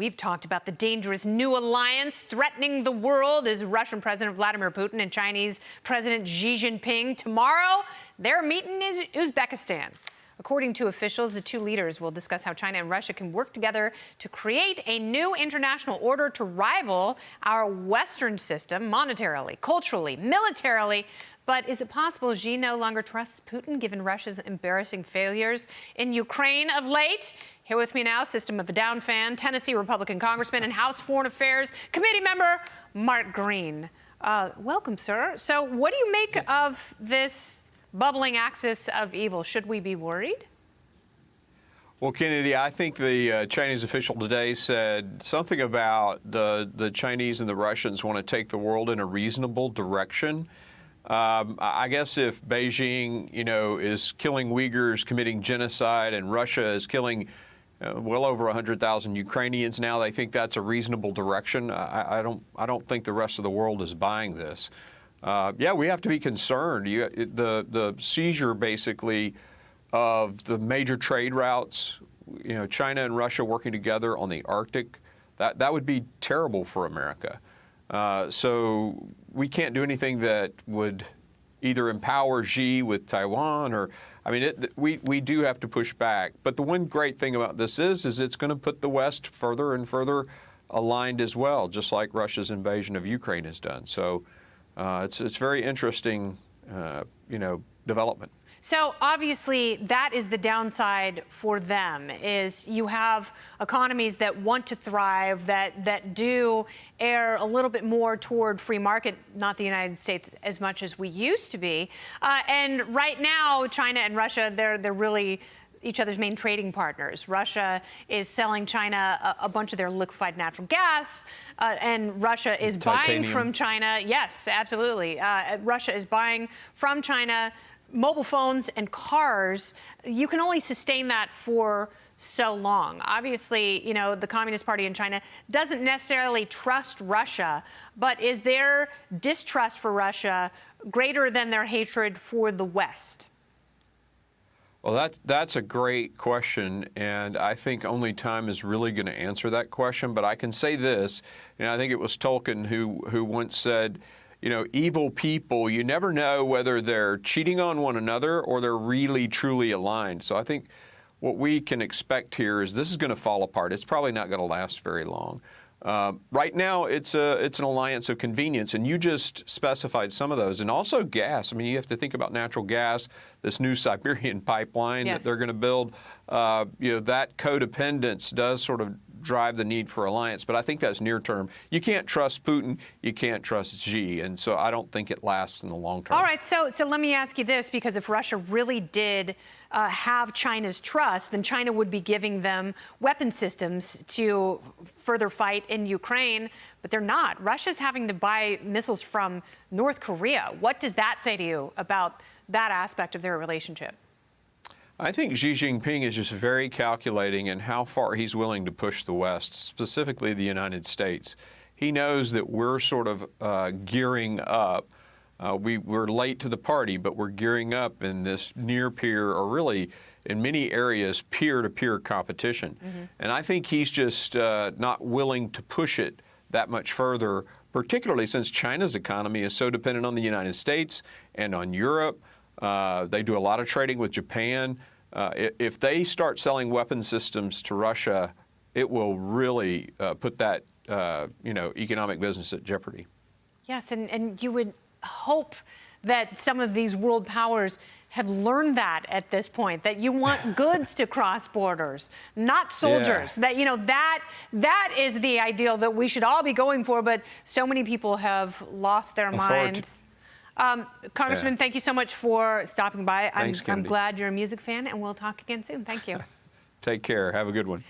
We've talked about the dangerous new alliance threatening the world as Russian President Vladimir Putin and Chinese President Xi Jinping. Tomorrow, they're meeting in Uzbekistan. According to officials, the two leaders will discuss how China and Russia can work together to create a new international order to rival our Western system monetarily, culturally, militarily. But is it possible Xi no longer trusts Putin, given Russia's embarrassing failures in Ukraine of late? Here with me now, System of a Down fan, Tennessee Republican Congressman and House Foreign Affairs Committee member, Mark Green. Welcome, sir. So what do you make of this bubbling axis of evil? Should we be worried? Well, Kennedy, I think the Chinese official today said something about the Chinese and the Russians want to take the world in a reasonable direction. I guess if Beijing, is killing Uyghurs, committing genocide, and Russia is killing well over 100,000 Ukrainians now, they think that's a reasonable direction. I don't think the rest of the world is buying this. Yeah, we have to be concerned. The seizure, basically, of the major trade routes, China and Russia working together on the Arctic, that would be terrible for America. So we can't do anything that would either empower Xi with Taiwan or, we do have to push back. But the one great thing about this is it's going to put the West further and further aligned as well, just like Russia's invasion of Ukraine has done. So it's very interesting, development. So obviously that is the downside for them, is you have economies that want to thrive, that do err a little bit more toward free market, not the United States as much as we used to be. And right now, China and Russia, they're really each other's main trading partners. Russia is selling China a bunch of their liquefied natural gas, and Russia is buying from China. Yes, absolutely. Russia is buying from China mobile phones and cars. You can only sustain that for so long. Obviously, the Communist Party in China doesn't necessarily trust Russia, but is their distrust for Russia greater than their hatred for the West? Well, that's a great question, and I think only time is really going to answer that question. But I can say this, I think it was Tolkien who once said, evil people, you never know whether they're cheating on one another or they're really, truly aligned. So I think what we can expect here is this is going to fall apart. It's probably not going to last very long. Right now, it's an alliance of convenience, and you just specified some of those. And also gas. You have to think about natural gas, this new Siberian pipeline that they're going to build. That codependence does sort of drive the need for alliance, but I think that's near term. You can't trust Putin, you can't trust Xi, and so I don't think it lasts in the long term. All right, so let me ask you this, because if Russia really did have China's trust, then China would be giving them weapon systems to further fight in Ukraine, but they're not. Russia's having to buy missiles from North Korea. What does that say to you about that aspect of their relationship? I think Xi Jinping is just very calculating in how far he's willing to push the West, specifically the United States. He knows that we're sort of gearing up. We're late to the party, but we're gearing up in this near-peer, or really, in many areas, peer-to-peer competition. And I think he's just not willing to push it that much further, particularly since China's economy is so dependent on the United States and on Europe. They do a lot of trading with Japan. If they start selling weapon systems to Russia, it will really put that economic business at jeopardy. Yes, and you would hope that some of these world powers have learned that at this point, that you want goods to cross borders, not soldiers. Yeah. That is the ideal that we should all be going for, but so many people have lost their minds. Congressman, thank you so much for stopping by. Thanks, I'm glad you're a music fan, and we'll talk again soon. Thank you. Take care. Have a good one.